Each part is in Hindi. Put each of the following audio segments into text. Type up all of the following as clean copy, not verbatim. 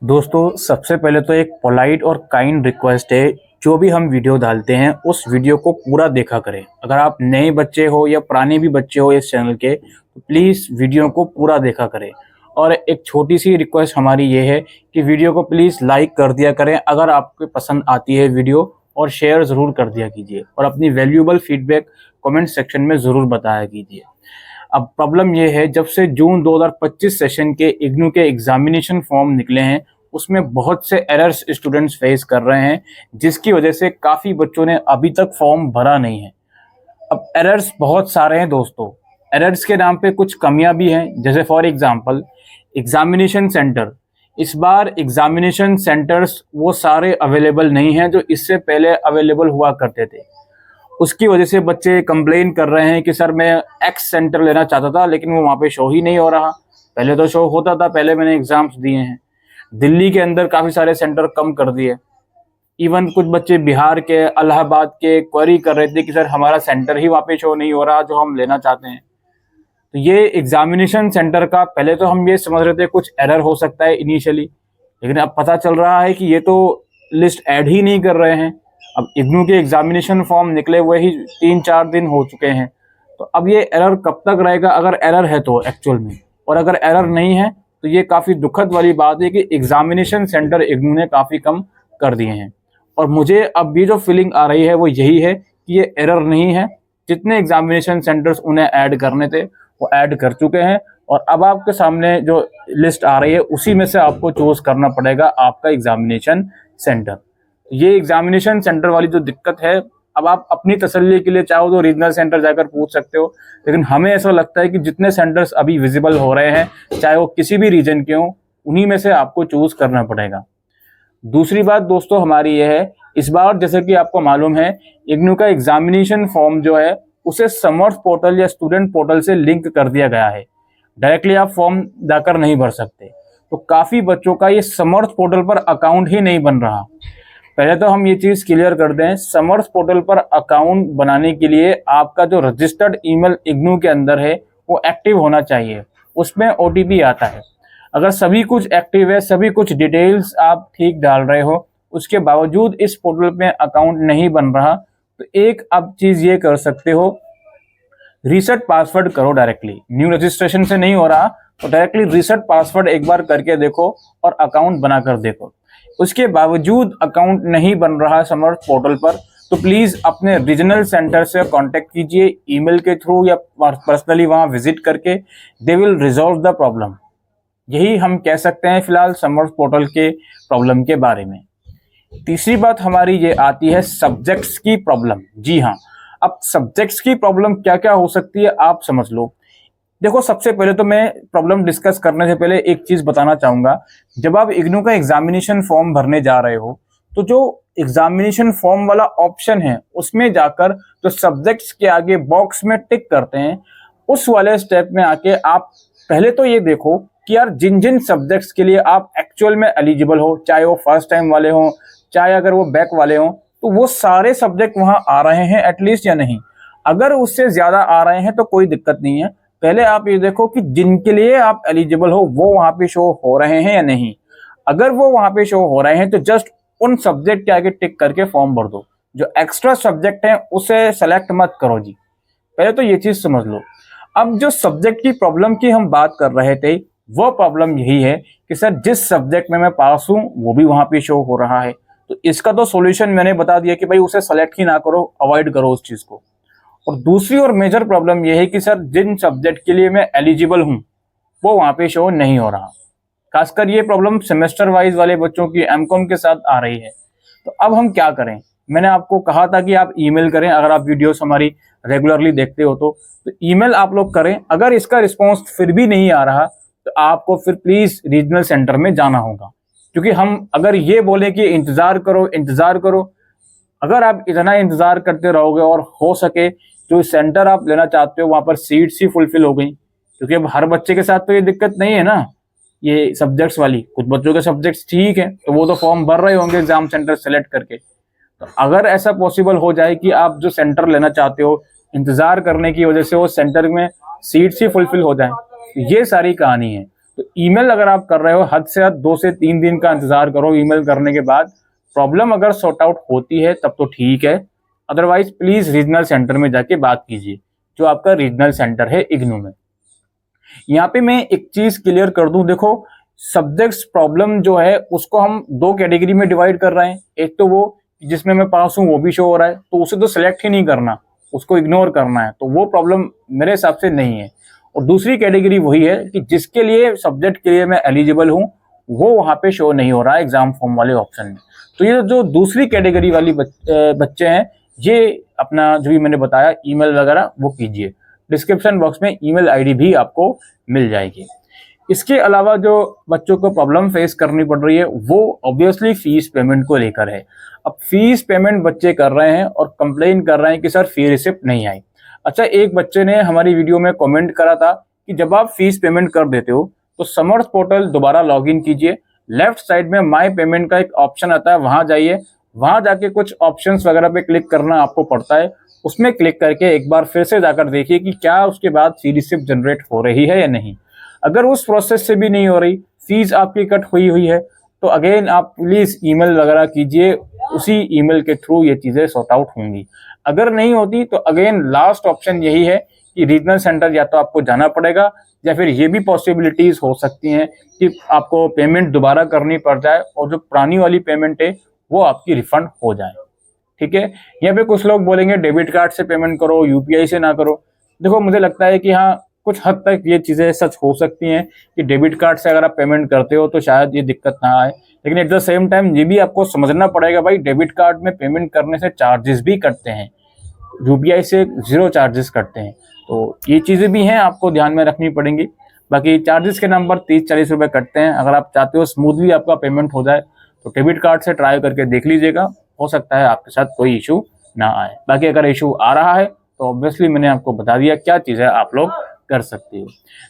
दोस्तों सबसे पहले तो एक पोलाइट और काइंड रिक्वेस्ट है, जो भी हम वीडियो डालते हैं उस वीडियो को पूरा देखा करें। अगर आप नए बच्चे हो या पुराने भी बच्चे हो इस चैनल के, तो प्लीज़ वीडियो को पूरा देखा करें। और एक छोटी सी रिक्वेस्ट हमारी ये है कि वीडियो को प्लीज़ लाइक कर दिया करें अगर आपको पसंद आती है वीडियो, और शेयर ज़रूर कर दिया कीजिए और अपनी वैल्यूएबल फीडबैक कमेंट सेक्शन में ज़रूर बताया कीजिए। अब प्रॉब्लम ये है, जब से जून 2025 सेशन के इग्नू के एग्जामिनेशन फॉर्म निकले हैं उसमें बहुत से एरर्स स्टूडेंट्स फेस कर रहे हैं, जिसकी वजह से काफ़ी बच्चों ने अभी तक फॉर्म भरा नहीं है। अब एरर्स बहुत सारे हैं दोस्तों। एरर्स के नाम पे कुछ कमियां भी हैं, जैसे फॉर एग्जांपल एग्जामिनेशन सेंटर। इस बार एग्जामिनेशन सेंटर्स वो सारे अवेलेबल नहीं हैं जो इससे पहले अवेलेबल हुआ करते थे। उसकी वजह से बच्चे कंप्लेन कर रहे हैं कि सर मैं एक्स सेंटर लेना चाहता था लेकिन वो वहाँ पे शो ही नहीं हो रहा। पहले तो शो होता था, पहले मैंने एग्जाम्स दिए हैं। दिल्ली के अंदर काफ़ी सारे सेंटर कम कर दिए। इवन कुछ बच्चे बिहार के, इलाहाबाद के क्वेरी कर रहे थे कि सर हमारा सेंटर ही वहाँ पे शो नहीं हो रहा जो हम लेना चाहते हैं। तो ये एग्जामिनेशन सेंटर का पहले तो हम ये समझ रहे थे कुछ एरर हो सकता है इनिशियली, लेकिन अब पता चल रहा है कि ये तो लिस्ट ऐड ही नहीं कर रहे हैं। अब इग्नू के एग्जामिनेशन फॉर्म निकले हुए ही 3-4 दिन हो चुके हैं, तो अब ये एरर कब तक रहेगा, अगर एरर है तो एक्चुअल में, और अगर एरर नहीं है तो ये काफ़ी दुखद वाली बात है कि एग्जामिनेशन सेंटर इग्नू ने काफ़ी कम कर दिए हैं। और मुझे अब भी जो फीलिंग आ रही है वो यही है कि ये एरर नहीं है। जितने एग्जामिनेशन सेंटर्स उन्हें ऐड करने थे वो ऐड कर चुके हैं, और अब आपके सामने जो लिस्ट आ रही है उसी में से आपको चूज करना पड़ेगा आपका एग्जामिनेशन सेंटर। ये एग्जामिनेशन सेंटर वाली जो दिक्कत है, अब आप अपनी तसल्ली के लिए चाहो तो रीजनल सेंटर जाकर पूछ सकते हो, लेकिन हमें ऐसा लगता है कि जितने सेंटर्स अभी विजिबल हो रहे हैं चाहे वो किसी भी रीजन के हों, उन्हीं में से आपको चूज करना पड़ेगा। दूसरी बात दोस्तों हमारी यह है, इस बार जैसे कि आपको मालूम है इग्नू का एग्जामिनेशन फॉर्म जो है उसे समर्थ पोर्टल या स्टूडेंट पोर्टल से लिंक कर दिया गया है। डायरेक्टली आप फॉर्म जाकर नहीं भर सकते, तो काफ़ी बच्चों का ये समर्थ पोर्टल पर अकाउंट ही नहीं बन रहा। पहले तो हम ये चीज़ क्लियर कर दें, समर्थ पोर्टल पर अकाउंट बनाने के लिए आपका जो रजिस्टर्ड ईमेल इग्नू के अंदर है वो एक्टिव होना चाहिए। उसमें OTP आता है। अगर सभी कुछ एक्टिव है, सभी कुछ डिटेल्स आप ठीक डाल रहे हो, उसके बावजूद इस पोर्टल पे अकाउंट नहीं बन रहा, तो एक अब चीज़ ये कर सकते हो, रीसेट पासवर्ड करो डायरेक्टली। न्यू रजिस्ट्रेशन से नहीं हो रहा तो डायरेक्टली रीसेट पासवर्ड एक बार करके देखो और अकाउंट बनाकर देखो। उसके बावजूद अकाउंट नहीं बन रहा समर्थ पोर्टल पर, तो प्लीज़ अपने रीजनल सेंटर से कांटेक्ट कीजिए ईमेल के थ्रू या पर्सनली वहां विजिट करके। They will resolve the problem. यही हम कह सकते हैं फिलहाल समर्थ पोर्टल के प्रॉब्लम के बारे में। तीसरी बात हमारी ये आती है सब्जेक्ट्स की प्रॉब्लम। जी हाँ, अब सब्जेक्ट्स की प्रॉब्लम क्या क्या हो सकती है आप समझ लो। देखो, सबसे पहले तो मैं प्रॉब्लम डिस्कस करने से पहले एक चीज बताना चाहूंगा। जब आप इग्नू का एग्जामिनेशन फॉर्म भरने जा रहे हो, तो जो एग्जामिनेशन फॉर्म वाला ऑप्शन है उसमें जाकर जो सब्जेक्ट्स के आगे बॉक्स में टिक करते हैं, उस वाले स्टेप में आके आप पहले तो ये देखो कि यार जिन जिन सब्जेक्ट्स के लिए आप एक्चुअल में एलिजिबल हो, चाहे वो फर्स्ट टाइम वाले हों, चाहे अगर वो बैक वाले हों, तो वो सारे सब्जेक्ट वहां आ रहे हैं एटलीस्ट या नहीं। अगर उससे ज्यादा आ रहे हैं तो कोई दिक्कत नहीं है। पहले आप ये देखो कि जिनके लिए आप एलिजिबल हो वो वहां पे शो हो रहे हैं या नहीं। अगर वो वहां पे शो हो रहे हैं तो जस्ट उन सब्जेक्ट के आगे टिक करके फॉर्म भर दो। जो एक्स्ट्रा सब्जेक्ट है उसे सेलेक्ट मत करो जी। पहले तो ये चीज समझ लो। अब जो सब्जेक्ट की प्रॉब्लम की हम बात कर रहे थे, वो प्रॉब्लम यही है कि सर जिस सब्जेक्ट में मैं पास हूं वो भी वहां पे शो हो रहा है। तो इसका तो सॉल्यूशन मैंने बता दिया कि भाई उसे सेलेक्ट ही ना करो, अवॉइड करो उस चीज को। और दूसरी और मेजर प्रॉब्लम यह है कि सर जिन सब्जेक्ट के लिए मैं एलिजिबल हूं वो वहां पे शो नहीं हो रहा। खासकर ये प्रॉब्लम सेमेस्टर वाइज वाले बच्चों की एमकॉम के साथ आ रही है। तो अब हम क्या करें? मैंने आपको कहा था कि आप ईमेल करें, अगर आप वीडियोस हमारी रेगुलरली देखते हो तो ईमेल आप लोग करें। अगर इसका रिस्पॉन्स फिर भी नहीं आ रहा तो आपको फिर प्लीज रीजनल सेंटर में जाना होगा, क्योंकि हम अगर ये बोले कि इंतजार करो इंतजार करो, अगर आप इतना इंतजार करते रहोगे और हो सके जो सेंटर आप लेना चाहते हो वहां पर सीट्स ही फुलफिल हो गई, क्योंकि अब हर बच्चे के साथ तो ये दिक्कत नहीं है ना, ये सब्जेक्ट्स वाली। कुछ बच्चों के सब्जेक्ट्स ठीक है तो वो तो फॉर्म भर रहे होंगे एग्जाम सेंटर सेलेक्ट करके। तो अगर ऐसा पॉसिबल हो जाए कि आप जो सेंटर लेना चाहते हो इंतजार करने की वजह से वो सेंटर में सीट्स ही फुलफिल हो जाए, ये सारी कहानी है। तो ईमेल अगर आप कर रहे हो, हद से हद 2 से 3 दिन का इंतजार करो ईमेल करने के बाद। प्रॉब्लम अगर सॉर्ट आउट होती है तब तो ठीक है, अदरवाइज प्लीज रीजनल सेंटर में जाके बात कीजिए, जो आपका रीजनल सेंटर है इग्नू में। यहाँ पे मैं एक चीज क्लियर कर दूं, देखो सब्जेक्ट्स प्रॉब्लम जो है उसको हम 2 कैटेगरी में डिवाइड कर रहे हैं। एक तो वो जिसमें मैं पास हूँ वो भी शो हो रहा है, तो उसे तो सिलेक्ट ही नहीं करना, उसको इग्नोर करना है, तो वो प्रॉब्लम मेरे हिसाब से नहीं है। और दूसरी कैटेगरी वही है कि जिसके लिए सब्जेक्ट के लिए मैं एलिजिबल हूँ वो वहां पे शो नहीं हो रहा है एग्जाम फॉर्म वाले ऑप्शन में। तो ये जो दूसरी कैटेगरी वाली बच्चे हैं, ये अपना जो भी मैंने बताया ईमेल वगैरह वो कीजिए। डिस्क्रिप्शन बॉक्स में ईमेल आईडी भी आपको मिल जाएगी। इसके अलावा जो बच्चों को प्रॉब्लम फेस करनी पड़ रही है वो ऑब्वियसली फीस पेमेंट को लेकर है। अब फीस पेमेंट बच्चे कर रहे हैं और कंप्लेन कर रहे हैं कि सर फी रिसिप्ट नहीं आई। अच्छा, एक बच्चे ने हमारी वीडियो में कमेंट करा था कि जब आप फीस पेमेंट कर देते हो तो समर्थ पोर्टल दोबारा लॉगिन कीजिए, लेफ्ट साइड में माय पेमेंट का एक ऑप्शन आता है, वहां जाइए, वहां जाके कुछ ऑप्शंस वगैरह पे क्लिक करना आपको पड़ता है। उसमें क्लिक करके एक बार फिर से जाकर देखिए कि क्या उसके बाद फी रिसिप्ट जनरेट हो रही है या नहीं। अगर उस प्रोसेस से भी नहीं हो रही, फीस आपकी कट हुई हुई है, तो अगेन आप प्लीज ईमेल वगैरह कीजिए, उसी ईमेल के थ्रू ये चीजें सॉर्ट आउट होंगी। अगर नहीं होती तो अगेन लास्ट ऑप्शन यही है कि रीजनल सेंटर या तो आपको जाना पड़ेगा, या फिर ये भी पॉसिबिलिटीज हो सकती हैं कि आपको पेमेंट दोबारा करनी पड़ जाए और जो पुरानी वाली पेमेंट है वो आपकी रिफंड हो जाए। ठीक है, यहाँ पे कुछ लोग बोलेंगे डेबिट कार्ड से पेमेंट करो, यूपीआई से ना करो। देखो मुझे लगता है कि हाँ, कुछ हद तक ये चीजें सच हो सकती हैं कि डेबिट कार्ड से अगर आप पेमेंट करते हो तो शायद ये दिक्कत ना आए, लेकिन एट द सेम टाइम ये भी आपको समझना पड़ेगा भाई, डेबिट कार्ड में पेमेंट करने से चार्जेस भी कटते हैं, यूपीआई से 0 चार्जेस कटते हैं। तो ये चीजें भी हैं, आपको ध्यान में रखनी पड़ेंगी। बाकी चार्जेस के नंबर 30-40 रुपए कटते हैं। अगर आप चाहते हो स्मूथली आपका पेमेंट हो जाए तो डेबिट कार्ड से ट्राई करके देख लीजिएगा, हो सकता है आपके साथ कोई इशू ना आए। बाकी अगर इशू आ रहा है तो ऑब्वियसली मैंने आपको बता दिया क्या चीज़ है आप लोग कर सकते हो।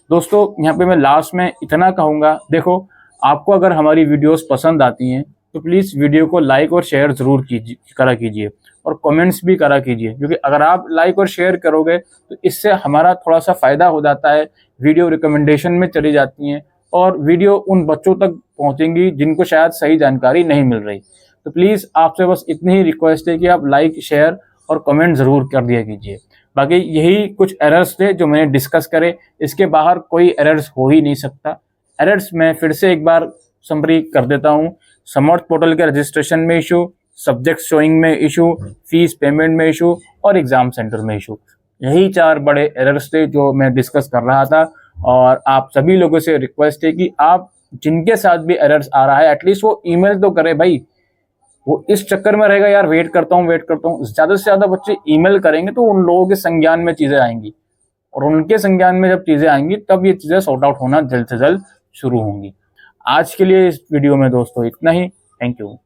दोस्तों यहाँ पे मैं लास्ट में इतना कहूँगा, देखो आपको अगर हमारी वीडियोस पसंद आती हैं तो प्लीज़ वीडियो को लाइक और शेयर ज़रूर करा कीजिए, और कमेंट्स भी करा कीजिए, क्योंकि अगर आप लाइक और शेयर करोगे तो इससे हमारा थोड़ा सा फ़ायदा हो जाता है, वीडियो रिकमेंडेशन में चली जाती हैं और वीडियो उन बच्चों तक पहुंचेंगी जिनको शायद सही जानकारी नहीं मिल रही। तो प्लीज़ आपसे बस इतनी ही रिक्वेस्ट है कि आप लाइक शेयर और कमेंट ज़रूर कर दिया कीजिए। बाकी यही कुछ एरर्स थे जो मैंने डिस्कस करे, इसके बाहर कोई एरर्स हो ही नहीं सकता। एरर्स मैं फिर से एक बार समरी कर देता हूँ। समर्थ पोर्टल के रजिस्ट्रेशन में इशू, सब्जेक्ट शोइंग में इशू, फीस पेमेंट में इशू और एग्जाम सेंटर में इशू, यही 4 बड़े एरर्स थे जो मैं डिस्कस कर रहा था। और आप सभी लोगों से रिक्वेस्ट है कि आप जिनके साथ भी एरर्स आ रहा है एटलीस्ट वो ईमेल तो करे भाई। वो इस चक्कर में रहेगा यार वेट करता हूँ, ज्यादा से ज्यादा बच्चे ईमेल करेंगे तो उन लोगों के संज्ञान में चीजें आएंगी, और उनके संज्ञान में जब चीजें आएंगी तब ये चीजें सॉर्ट आउट होना जल्द से जल्द शुरू होंगी। आज के लिए इस वीडियो में दोस्तों इतना ही। Thank you.